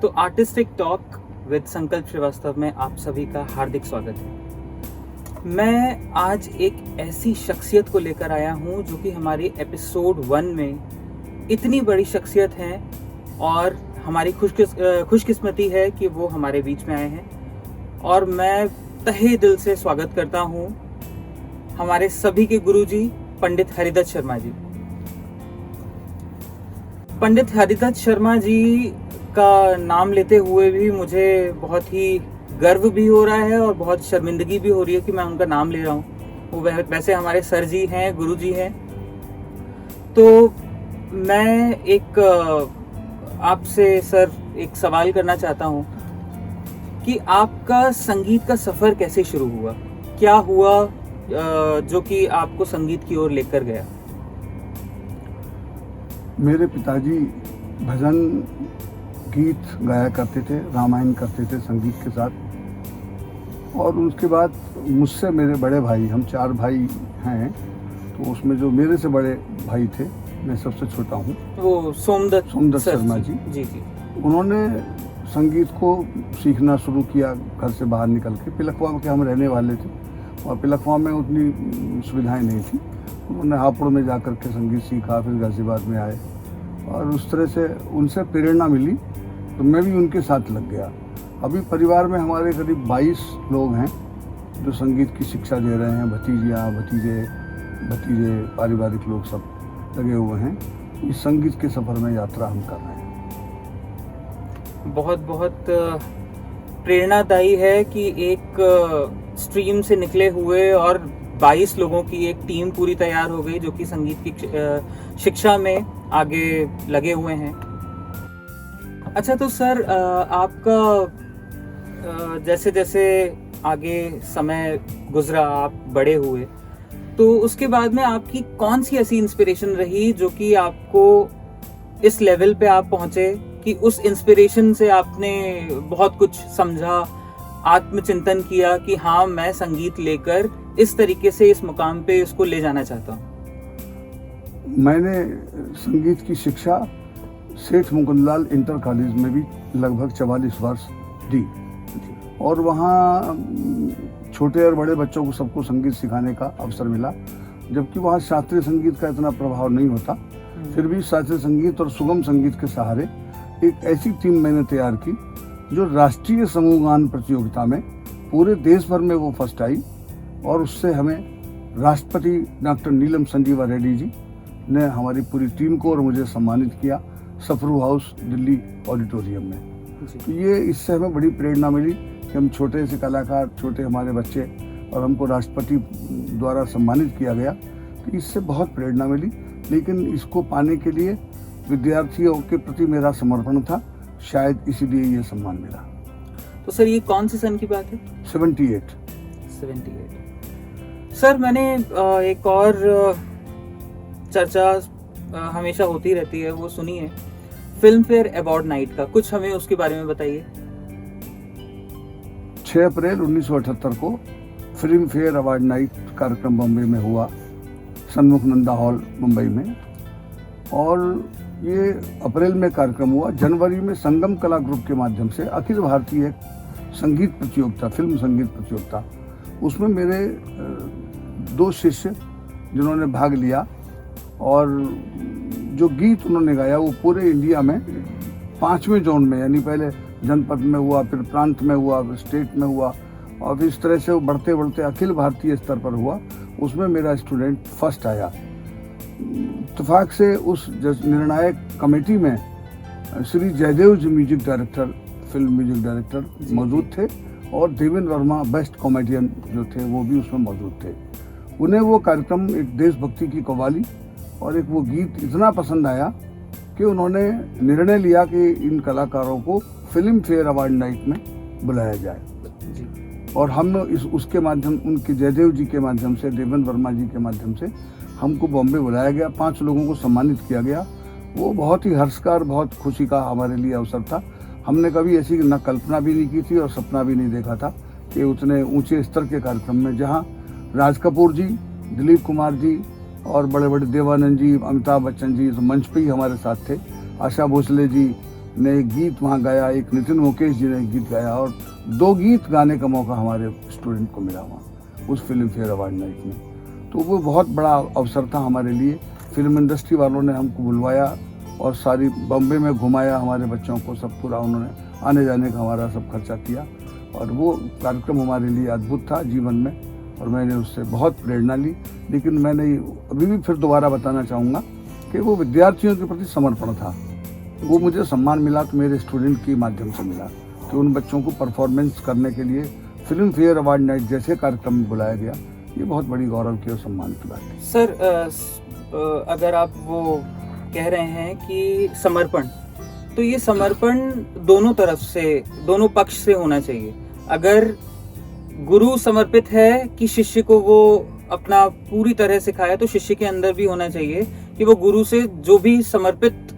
तो artistic talk with संकल्प श्रीवास्तव में आप सभी का हार्दिक स्वागत है। मैं आज एक ऐसी शख्सियत को लेकर आया हूं जो कि हमारे एपिसोड 1 में इतनी बड़ी शख्सियत है और हमारी खुशकिस्मती है कि वो हमारे बीच में आए हैं। और मैं तहे दिल से स्वागत करता हूं हमारे सभी के गुरुजी पंडित हरिदत्त शर्मा जी। पंडित हरिदत्त शर्मा जी का नाम लेते हुए भी मुझे बहुत ही गर्व भी हो रहा है और बहुत शर्मिंदगी भी हो रही है कि मैं उनका नाम ले रहा हूँ। वो वैसे हमारे सर जी हैं, गुरु जी हैं। तो मैं एक आपसे सर एक सवाल करना चाहता हूँ कि आपका संगीत का सफ़र कैसे शुरू हुआ, क्या हुआ जो कि आपको संगीत की ओर लेकर गया? मेरे पिताजी भजन गीत गाया करते थे, रामायण करते थे संगीत के साथ। और उसके बाद मुझसे मेरे बड़े भाई, हम 4 भाई हैं, तो उसमें जो मेरे से बड़े भाई थे, मैं सबसे छोटा हूँ, वो सोमदत्त शर्मा जी। जी जी। उन्होंने संगीत को सीखना शुरू किया घर से बाहर निकल के। पिलखवा के हम रहने वाले थे और पिलखवा में उतनी सुविधाएं नहीं थी। उन्होंने हापुड़ में जाकर के संगीत सीखा, फिर गाजियाबाद में आए और उस तरह से उनसे प्रेरणा मिली, तो मैं भी उनके साथ लग गया। अभी परिवार में हमारे करीब 22 लोग हैं जो संगीत की शिक्षा दे रहे हैं। भतीजियाँ, भतीजे, पारिवारिक लोग सब लगे हुए हैं। इस संगीत के सफ़र में यात्रा हम कर रहे हैं। बहुत बहुत प्रेरणादायी है कि एक स्ट्रीम से निकले हुए और 22 लोगों की एक टीम पूरी तैयार हो गई जो कि संगीत की शिक्षा में आगे लगे हुए हैं। अच्छा, तो सर आपका जैसे जैसे आगे समय गुजरा, आप बड़े हुए, तो उसके बाद में आपकी कौन सी ऐसी इंस्पिरेशन रही जो कि आपको इस लेवल पे आप पहुंचे कि उस इंस्पिरेशन से आपने बहुत कुछ समझा, आत्मचिंतन किया कि हाँ, मैं संगीत लेकर इस तरीके से इस मुकाम पे इसको ले जाना चाहता हूँ? मैंने संगीत की शिक्षा सेठ मुकुंदलाल इंटर कॉलेज में भी लगभग 44 वर्ष दी और वहाँ छोटे और बड़े बच्चों को सबको संगीत सिखाने का अवसर मिला। जबकि वहाँ शास्त्रीय संगीत का इतना प्रभाव नहीं होता, फिर भी शास्त्रीय संगीत और सुगम संगीत के सहारे एक ऐसी टीम मैंने तैयार की जो राष्ट्रीय समूह गान प्रतियोगिता में पूरे देश भर में वो फर्स्ट आई। और उससे हमें राष्ट्रपति डॉक्टर नीलम संजीवा रेड्डी जी ने हमारी पूरी टीम को और मुझे सम्मानित किया सफरू हाउस दिल्ली ऑडिटोरियम में। तो ये इससे हमें बड़ी प्रेरणा मिली कि हम छोटे से कलाकार, छोटे हमारे बच्चे, और हमको राष्ट्रपति द्वारा सम्मानित किया गया। तो इससे बहुत प्रेरणा मिली, लेकिन इसको पाने के लिए विद्यार्थियों के प्रति मेरा समर्पण था, शायद इसीलिए ये सम्मान मिला। तो सर ये कौन से सन की बात है? 78। सर मैंने एक और चर्चा हमेशा होती रहती है, वो सुनी है फिल्म फेयर अवार्ड नाइट का, कुछ हमें उसके बारे में बताइए। 6 अप्रैल 1978 को फिल्म फेयर अवार्ड नाइट कार्यक्रम बम्बई में हुआ, सन्मुख नंदा हॉल मुंबई में। और ये अप्रैल में कार्यक्रम हुआ। जनवरी में संगम कला ग्रुप के माध्यम से अखिल भारतीय संगीत प्रतियोगिता, फिल्म संगीत प्रतियोगिता, उसमें मेरे 2 शिष्य जिन्होंने भाग लिया और जो गीत उन्होंने गाया वो पूरे इंडिया में 5वें जोन में, यानी पहले जनपद में हुआ, फिर प्रांत में हुआ, फिर स्टेट में हुआ, और फिर इस तरह से वो बढ़ते बढ़ते अखिल भारतीय स्तर पर हुआ। उसमें मेरा स्टूडेंट फर्स्ट आया। इत्तेफाक से उस निर्णायक कमेटी में Shri Jaidev ji music director, film music director मौजूद थे और देवेंद्र वर्मा बेस्ट कॉमेडियन जो थे वो भी उसमें मौजूद थे। उन्हें वो कार्यक्रम, एक देशभक्ति की कव्वाली और एक वो गीत इतना पसंद आया कि उन्होंने निर्णय लिया कि इन कलाकारों को फिल्म फेयर अवार्ड नाइट में बुलाया जाए। और हम उसके माध्यम, उनके जयदेव जी के माध्यम से, देवेंद्र वर्मा जी के माध्यम से हमको बॉम्बे बुलाया गया। 5 लोगों को सम्मानित किया गया। वो बहुत ही हर्ष का और बहुत खुशी का हमारे लिए अवसर था। हमने कभी ऐसी न कल्पना भी नहीं की थी और सपना भी नहीं देखा था कि उतने ऊंचे स्तर के कार्यक्रम में, जहां राज कपूर जी, दिलीप कुमार जी और बड़े बड़े देवानंद जी, अमिताभ बच्चन जी तो मंच पे ही हमारे साथ थे, आशा भोसले जी, ने एक गीत वहाँ गाया, एक नितिन मुकेश जी ने एक गीत गाया, और 2 गीत गाने का मौका हमारे स्टूडेंट को मिला वहाँ उस फिल्म फेयर अवार्ड नाइट में। तो वो बहुत बड़ा अवसर था हमारे लिए। फिल्म इंडस्ट्री वालों ने हमको बुलवाया और सारी बॉम्बे में घुमाया हमारे बच्चों को, सब पूरा उन्होंने आने जाने का हमारा सब खर्चा किया, और वो कार्यक्रम हमारे लिए अद्भुत था जीवन में, और मैंने उससे बहुत प्रेरणा ली। लेकिन मैंने अभी भी फिर दोबारा बताना चाहूँगा कि वो विद्यार्थियों के प्रति समर्पण था। वो मुझे सम्मान मिला तो मेरे स्टूडेंट के माध्यम से मिला, कि उन बच्चों को परफॉर्मेंस करने के लिए फिल्म फेयर अवार्ड नाइट जैसे कार्यक्रम में बुलाया गया। ये बहुत बड़ी गौरव की और सम्मान की बात है। सर, अगर आप वो कह रहे हैं कि समर्पण, तो ये समर्पण दोनों तरफ से, दोनों पक्ष से होना चाहिए। अगर गुरु समर्पित है कि शिष्य को वो अपना पूरी तरह सिखाया, तो शिष्य के अंदर भी होना चाहिए कि वो गुरु से जो भी समर्पित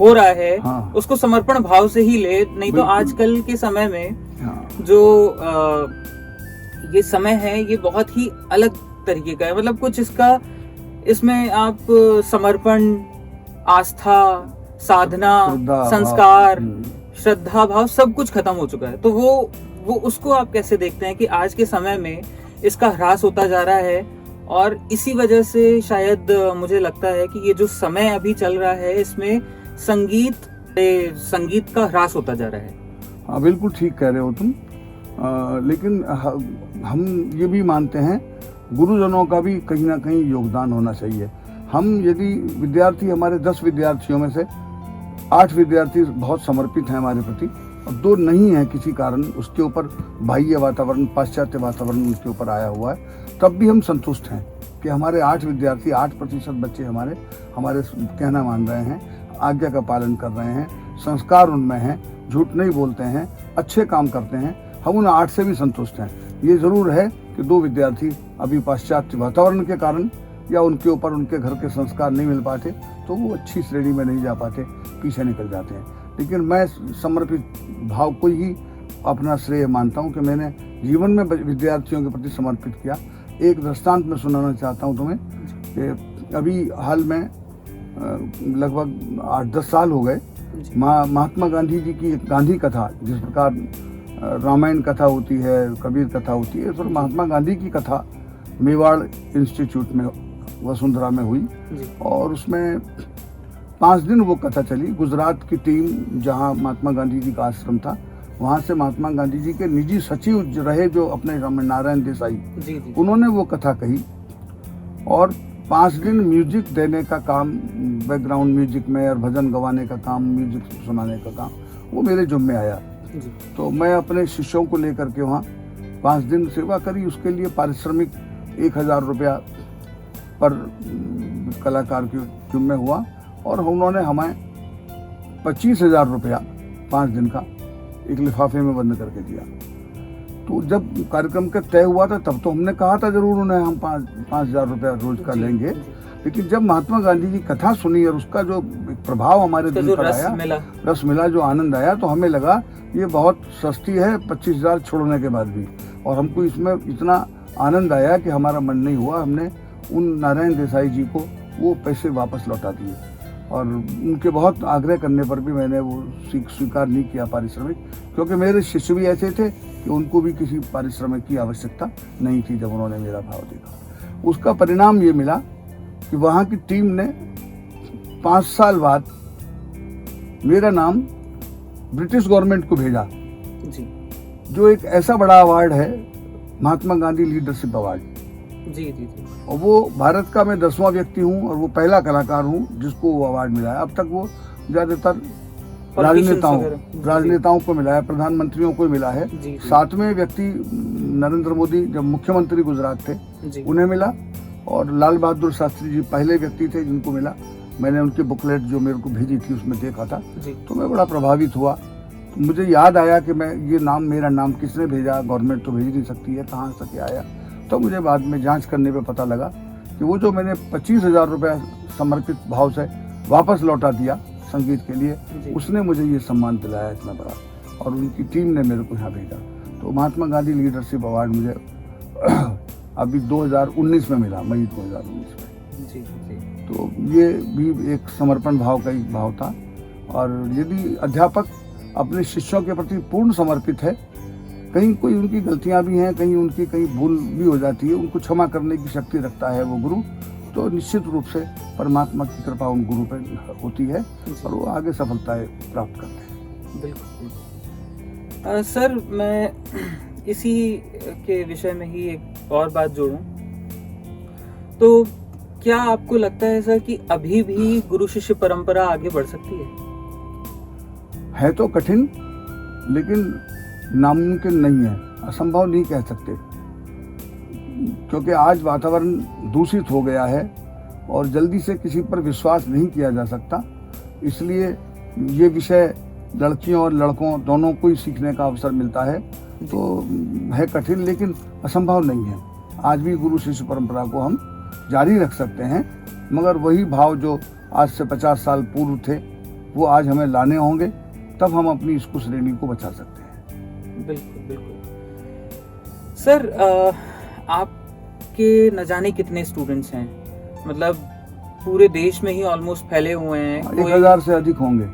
हो रहा है, हाँ, उसको समर्पण भाव से ही ले। नहीं तो आजकल के समय में हाँ, जो ये समय है, ये बहुत ही अलग तरीके का है। मतलब कुछ इसमें आप समर्पण, आस्था, साधना, संस्कार, श्रद्धा भाव सब कुछ खत्म हो चुका है। तो वो उसको आप कैसे देखते हैं कि आज के समय में इसका ह्रास होता जा रहा है, और इसी वजह से शायद मुझे लगता है कि ये जो समय अभी चल रहा है, इसमें संगीत का ह्रास होता जा रहा है। हाँ, बिल्कुल ठीक कह रहे हो तुम। लेकिन हम ये भी मानते हैं गुरुजनों का भी कहीं ना कहीं योगदान होना चाहिए। हम यदि विद्यार्थी, हमारे 10 विद्यार्थियों में से 8 विद्यार्थी बहुत समर्पित हैं हमारे प्रति, और 2 नहीं हैं किसी कारण, उसके ऊपर बाह्य वातावरण, पाश्चात्य वातावरण उनके ऊपर आया हुआ है, तब भी हम संतुष्ट हैं कि हमारे 8 विद्यार्थी, 8% बच्चे हमारे कहना मान रहे हैं, आज्ञा का पालन कर रहे हैं, संस्कार उनमें हैं, झूठ नहीं बोलते हैं, अच्छे काम करते हैं। हम उन 8 से भी संतुष्ट हैं। ये ज़रूर है कि 2 विद्यार्थी अभी पाश्चात्य वातावरण के कारण या उनके ऊपर उनके घर के संस्कार नहीं मिल पाते, तो वो अच्छी श्रेणी में नहीं जा पाते, पीछे निकल जाते हैं। लेकिन मैं समर्पित भाव को ही अपना श्रेय मानता हूँ कि मैंने जीवन में विद्यार्थियों के प्रति समर्पित किया। एक दृष्टांत मैं सुनाना चाहता हूँ तुम्हें कि अभी हाल में लगभग 8-10 साल हो गए, महात्मा गांधी जी की गांधी कथा, जिस प्रकार रामायण कथा होती है, कबीर कथा होती है, तो महात्मा गांधी की कथा मेवाड़ इंस्टीट्यूट में वसुंधरा में हुई, और उसमें 5 दिन वो कथा चली। गुजरात की टीम, जहाँ महात्मा गांधी जी का आश्रम था, वहाँ से महात्मा गांधी जी के निजी सचिव रहे जो अपने नारायण देसाई, उन्होंने वो कथा कही, और 5 दिन म्यूजिक देने का काम, बैकग्राउंड म्यूजिक में, और भजन गवाने का काम, म्यूजिक सुनाने का काम, वो मेरे जुम्मे आया। तो मैं अपने शिष्यों को लेकर के वहाँ 5 दिन सेवा करी। उसके लिए पारिश्रमिक 1000 रुपया पर कलाकार के जुम्मे हुआ, और उन्होंने हमें 25,000 रुपया 5 दिन का एक लिफाफे में बंद करके दिया। तो जब कार्यक्रम का तय हुआ था, तब तो हमने कहा था जरूर उन्हें हम 5,000 रुपया रोज का लेंगे। लेकिन जब महात्मा गांधी की कथा सुनी और उसका जो प्रभाव हमारे दिल पर आया, रस मिला, जो आनंद आया, तो हमें लगा ये बहुत सस्ती है 25,000 छोड़ने के बाद भी, और हमको इसमें इतना आनंद आया कि हमारा मन नहीं हुआ। हमने उन नारायण देसाई जी को वो पैसे वापस लौटा दिए, और उनके बहुत आग्रह करने पर भी मैंने वो स्वीकार नहीं किया पारिश्रमिक, क्योंकि मेरे शिष्य भी ऐसे थे कि उनको भी किसी पारिश्रमिक की आवश्यकता नहीं थी। जब उन्होंने मेरा भाव देखा, उसका परिणाम ये मिला कि वहाँ की टीम ने 5 साल बाद मेरा नाम ब्रिटिश गवर्नमेंट को भेजा जी, जो एक ऐसा बड़ा अवार्ड है, महात्मा गांधी लीडरशिप अवार्ड। जी जी जी। और वो भारत का मैं 10वां व्यक्ति हूँ, और वो पहला कलाकार हूँ जिसको वो अवार्ड मिला है। अब तक वो ज्यादातर राजनेताओं को मिला है, प्रधानमंत्रियों को मिला है। 7वें व्यक्ति नरेंद्र मोदी जब मुख्यमंत्री गुजरात थे उन्हें मिला, और लाल बहादुर शास्त्री जी पहले व्यक्ति थे जिनको मिला। मैंने उनकी बुकलेट जो मेरे को भेजी थी उसमें देखा था, तो मैं बड़ा प्रभावित हुआ। तो मुझे याद आया कि मैं ये नाम, मेरा नाम किसने भेजा, गवर्नमेंट तो भेज नहीं सकती है, कहाँ से क्या आया। तो मुझे बाद में जांच करने पे पता लगा कि वो जो मैंने 25,000 रुपया समर्पित भाव से वापस लौटा दिया संगीत के लिए, उसने मुझे ये सम्मान दिलाया इतना बड़ा, और उनकी टीम ने मेरे को यहाँ भेजा। तो महात्मा गांधी लीडरशिप अवार्ड मुझे अभी 2019 में मिला, मई 2019 में। तो ये भी एक समर्पण भाव का ही भाव था। और यदि अध्यापक अपने शिष्यों के प्रति पूर्ण समर्पित है, कहीं कोई उनकी गलतियां भी हैं, कहीं उनकी कहीं भूल भी हो जाती है, उनको क्षमा करने की शक्ति रखता है वो गुरु, तो निश्चित रूप से परमात्मा की कृपा उन गुरु पर होती है और वो आगे सफलताएं प्राप्त करते हैं। बिल्कुल। सर, मैं इसी के विषय में ही एक और बात जोड़ूं, तो क्या आपको लगता है सर कि अभी भी गुरु शिष्य परंपरा आगे बढ़ सकती है तो कठिन, लेकिन नामुमकिन नहीं है, असंभव नहीं कह सकते, क्योंकि आज वातावरण दूषित हो गया है और जल्दी से किसी पर विश्वास नहीं किया जा सकता। इसलिए ये विषय लड़कियों और लड़कों दोनों को ही सीखने का अवसर मिलता है, तो है कठिन लेकिन असंभव नहीं है। आज भी गुरु शिष्य परंपरा को हम जारी रख सकते हैं, मगर वही भाव जो आज से 50 साल पूर्व थे वो आज हमें लाने होंगे, तब हम अपनी इस श्रेणी को बचा सकते हैं। बिल्कुल बिल्कुल। सर, आपके न जाने कितने स्टूडेंट्स हैं, मतलब पूरे देश में ही ऑलमोस्ट फैले हुए हैं। 1000 से अधिक होंगे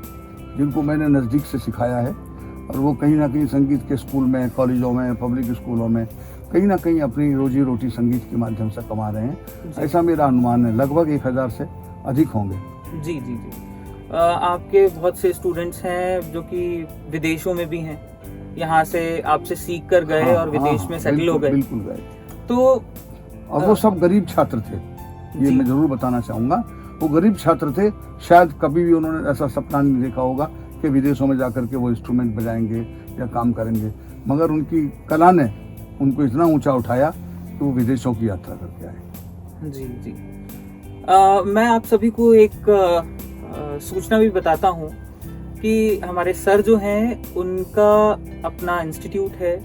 जिनको मैंने नज़दीक से सिखाया है, और वो कहीं ना कहीं संगीत के स्कूल में, कॉलेजों में, पब्लिक स्कूलों में कहीं ना कहीं अपनी रोजी रोटी संगीत के माध्यम से कमा रहे हैं। ऐसा मेरा अनुमान है, लगभग 1000 से अधिक होंगे। जी जी जी। आपके बहुत से स्टूडेंट्स हैं जो कि विदेशों में भी हैं, यहाँ से आपसे सीख कर गए और विदेश में सेटल हो गए। बिल्कुल गए। तो और वो सब गरीब छात्र थे, ये मैं जरूर बताना चाहूँगा। वो गरीब छात्र थे, शायद कभी भी उन्होंने ऐसा सपना नहीं देखा होगा कि विदेशों में जाकर के वो इंस्ट्रूमेंट बजाएंगे या काम करेंगे, मगर उनकी कला ने उनको इतना ऊंचा उठाया कि वो विदेशों की यात्रा करके आए। जी जी। मैं आप सभी को एक सूचना भी बताता हूँ कि हमारे सर जो हैं उनका अपना इंस्टीट्यूट है,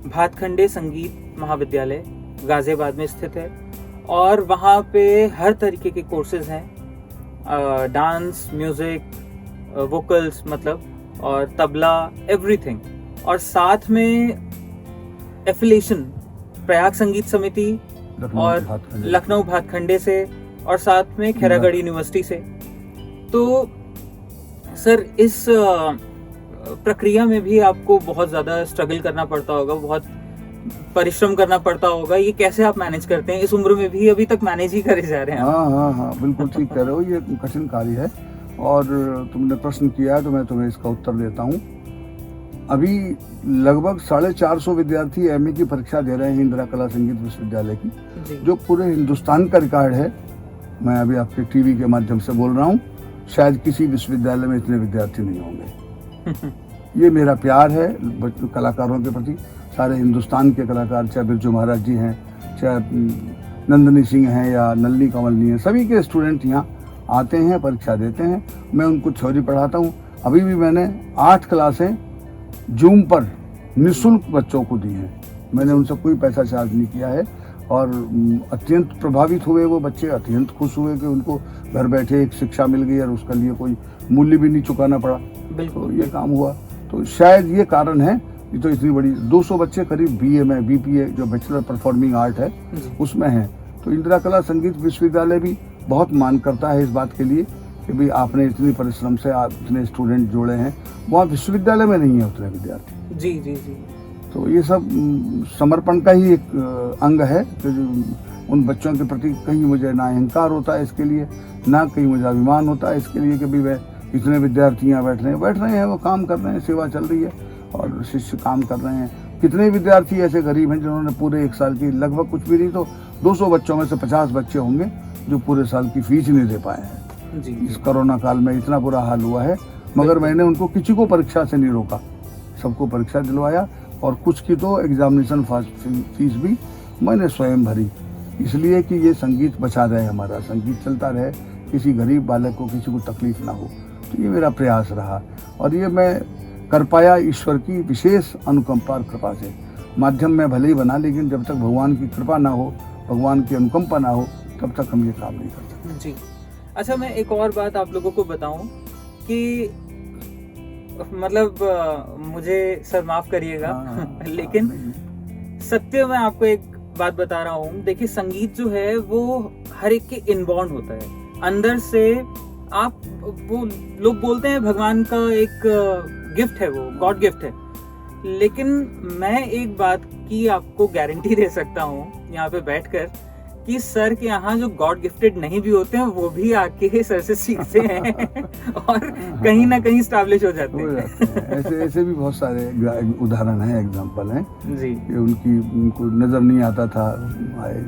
भातखंडे संगीत महाविद्यालय गाजियाबाद में स्थित है, और वहाँ पे हर तरीके के कोर्सेज हैं, डांस, म्यूजिक, वोकल्स मतलब, और तबला, एवरीथिंग। और साथ में एफिलिएशन प्रयाग संगीत समिति और लखनऊ भातखंडे से, और साथ में खैरागढ़ यूनिवर्सिटी से। तो सर, इस प्रक्रिया में भी आपको बहुत ज़्यादा स्ट्रगल करना पड़ता होगा, बहुत परिश्रम करना पड़ता होगा। ये कैसे आप मैनेज करते हैं? इस उम्र में भी अभी तक मैनेज ही करे जा रहे हैं। हाँ, बिल्कुल ठीक कह रहे हो, ये कठिन कार्य है। और तुमने प्रश्न किया है तो मैं तुम्हें इसका उत्तर देता हूँ। अभी लगभग 450 विद्यार्थी एमए की परीक्षा दे रहे हैं इंदिरा कला संगीत विश्वविद्यालय की, जो पूरे हिंदुस्तान का रिकॉर्ड है। मैं अभी आपके टीवी के माध्यम से बोल रहा हूँ, शायद किसी विश्वविद्यालय में इतने विद्यार्थी नहीं होंगे। ये मेरा प्यार है कलाकारों के प्रति। सारे हिंदुस्तान के कलाकार, चाहे बिरजू महाराज जी हैं, चाहे नंदनी सिंह हैं या नलिनी कमलनी हैं, सभी के स्टूडेंट यहाँ आते हैं, परीक्षा देते हैं। मैं उनको थ्योरी पढ़ाता हूँ। अभी भी मैंने 8 क्लासें जूम पर निःशुल्क बच्चों को दी हैं। मैंने उनसे कोई पैसा चार्ज नहीं किया है, और अत्यंत प्रभावित हुए वो बच्चे, अत्यंत खुश हुए कि उनको घर बैठे एक शिक्षा मिल गई और उसके लिए कोई मूल्य भी नहीं चुकाना पड़ा। तो ये काम हुआ, तो शायद ये कारण है। ये तो इतनी बड़ी 200 बच्चे करीब बीए में, बीपीए जो बैचलर परफॉर्मिंग आर्ट है उसमें हैं। तो इंदिरा कला संगीत विश्वविद्यालय भी बहुत मान करता है इस बात के लिए कि भाई आपने इतनी परिश्रम से आप इतने स्टूडेंट जोड़े हैं। वहाँ विश्वविद्यालय में नहीं है उतने विद्यार्थी। जी जी जी। तो ये सब समर्पण का ही एक अंग है कि उन बच्चों के प्रति कहीं मुझे ना अहंकार होता है इसके लिए, ना कहीं मुझे अभिमान होता है इसके लिए कि भाई वह इतने विद्यार्थी यहाँ बैठ रहे हैं, वो काम कर रहे हैं, सेवा चल रही है और शिष्य काम कर रहे हैं। कितने विद्यार्थी ऐसे गरीब हैं जिन्होंने पूरे 1 साल की, लगभग कुछ भी नहीं तो 200 बच्चों में से 50 बच्चे होंगे जो पूरे साल की फीस नहीं दे पाए हैं। जी। इस कोरोना काल में इतना बुरा हाल हुआ है, मगर मैंने उनको किसी को परीक्षा से नहीं रोका, सबको परीक्षा दिलवाया, और कुछ की तो एग्जामिनेशन फीस भी मैंने स्वयं भरी, इसलिए कि ये संगीत बचा रहे, हमारा संगीत चलता रहे, किसी गरीब बालक को किसी को तकलीफ ना हो। तो ये मेरा प्रयास रहा, और ये मैं कर पाया ईश्वर की विशेष अनुकंपा और कृपा से। माध्यम में भले ही बना, लेकिन जब तक भगवान की कृपा ना हो, भगवान की अनुकंपा ना हो, तब तक हम ये काम नहीं कर सकते। जी। अच्छा, मैं एक और बात आप लोगों को बताऊं कि मतलब मुझे सर माफ करिएगा, लेकिन सत्य में आपको एक बात बता रहा हूँ। देखिए, संगीत जो है वो हर एक के इनबॉर्न होता है, अंदर से आप वो लोग बोलते हैं भगवान का एक गिफ्ट है, वो गॉड गिफ्ट है, लेकिन मैं एक बात की आपको गारंटी दे सकता हूँ यहाँ पे बैठकर कि सर के यहाँ जो गॉड गिफ्टेड नहीं भी होते हैं वो भी आके सर से सीखते हैं और कहीं ना कहीं स्टैब्लिश हो जाते हैं। ऐसे ऐसे भी बहुत सारे उदाहरण हैं, एग्जांपल हैं जी। कि उनको नज़र नहीं आता था, आए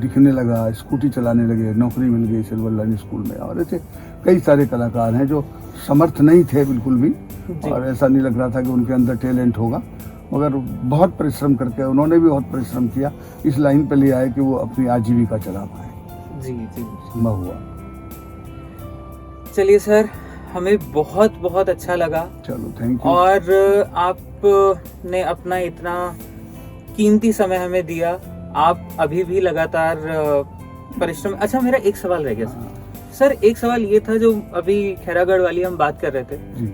दिखने लगा, स्कूटी चलाने लगे, नौकरी मिल गई सिल्वर लाइन स्कूल में। और ऐसे कई सारे कलाकार हैं जो समर्थ नहीं थे बिल्कुल भी, और ऐसा नहीं लग रहा था कि उनके अंदर टैलेंट होगा, मगर बहुत परिश्रम करके उन्होंने भी बहुत परिश्रम किया, इस लाइन पे ले आए कि वो अपनी आजीविका चला पाए। जी जी संभव हुआ। चलिए सर, हमें बहुत बहुत अच्छा लगा। चलो, थैंक यू। और आपने अपना इतना कीमती समय हमें दिया, आप अभी भी लगातार परिश्रम। अच्छा, मेरा एक सवाल रह गया सर, एक सवाल ये था, जो अभी खैरागढ़ वाली हम बात कर रहे थे जी,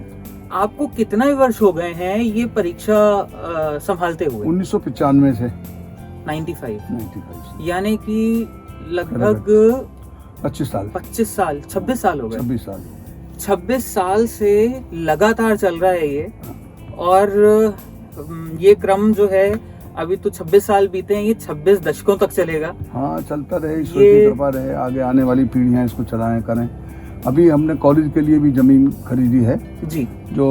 आपको कितना वर्ष हो गए हैं ये परीक्षा संभालते हुए? 1995 से 95 यानी कि लगभग 25 साल 26 साल हो गए। 26 साल 26 साल से लगातार चल रहा है ये, और ये क्रम जो है अभी तो 26 साल बीते हैं, ये 26 दशकों तक चलेगा। हाँ, चलता रहे, ईश्वर की कृपा रहे, आगे आने वाली पीढ़ियां इसको चलाएं करें। अभी हमने कॉलेज के लिए भी जमीन खरीदी है जी, जो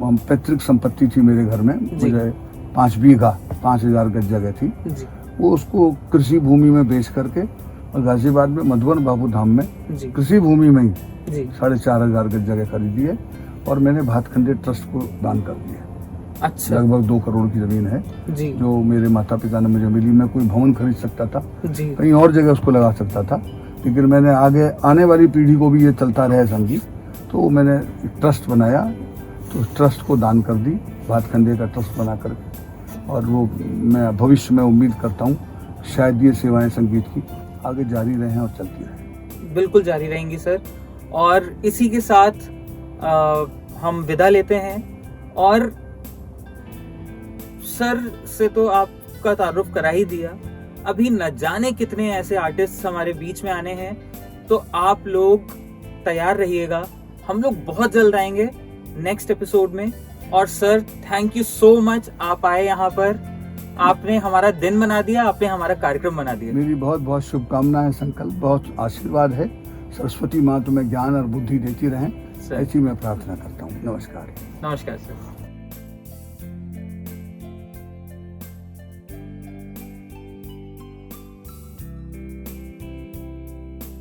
हम पैतृक संपत्ति थी मेरे घर में, मुझे 5 बीघा 5000 गज जगह थी जी। वो उसको कृषि भूमि में बेच करके और गाजियाबाद में मधुबन बाबू धाम में कृषि भूमि में ही 4500 गज जगह खरीदी है, और मैंने भातखंडे ट्रस्ट को दान कर दिया। अच्छा। लगभग 2 करोड़ की जमीन है जी, जो मेरे माता पिता ने मुझे मिली। मैं कोई भवन खरीद सकता था जी, कहीं और जगह उसको लगा सकता था, लेकिन मैंने आगे आने वाली पीढ़ी को भी ये चलता रहे संगीत, तो मैंने ट्रस्ट बनाया, तो ट्रस्ट को दान कर दी, भातखंडे का ट्रस्ट बना करके। और वो मैं भविष्य में उम्मीद करता हूँ शायद ये सेवाएं संगीत की आगे जारी रहें और चलती रहें। बिल्कुल जारी रहेंगी सर। और इसी के साथ हम विदा लेते हैं, और सर से तो आपका तारुफ करा ही दिया, अभी न जाने कितने ऐसे आर्टिस्ट हमारे बीच में आने हैं, तो आप लोग तैयार रहिएगा, हम लोग बहुत जल्द आएंगे नेक्स्ट एपिसोड में। और sir, thank you so much, आप आए यहाँ पर, आपने हमारा दिन बना दिया, आपने हमारा कार्यक्रम बना दिया। मेरी बहुत बहुत शुभकामनाएं, संकल्प, बहुत आशीर्वाद है। सरस्वती माँ तुम्हें ज्ञान और बुद्धि देती रहें, ऐसी मैं प्रार्थना करता हूँ। नमस्कार। नमस्कार सर।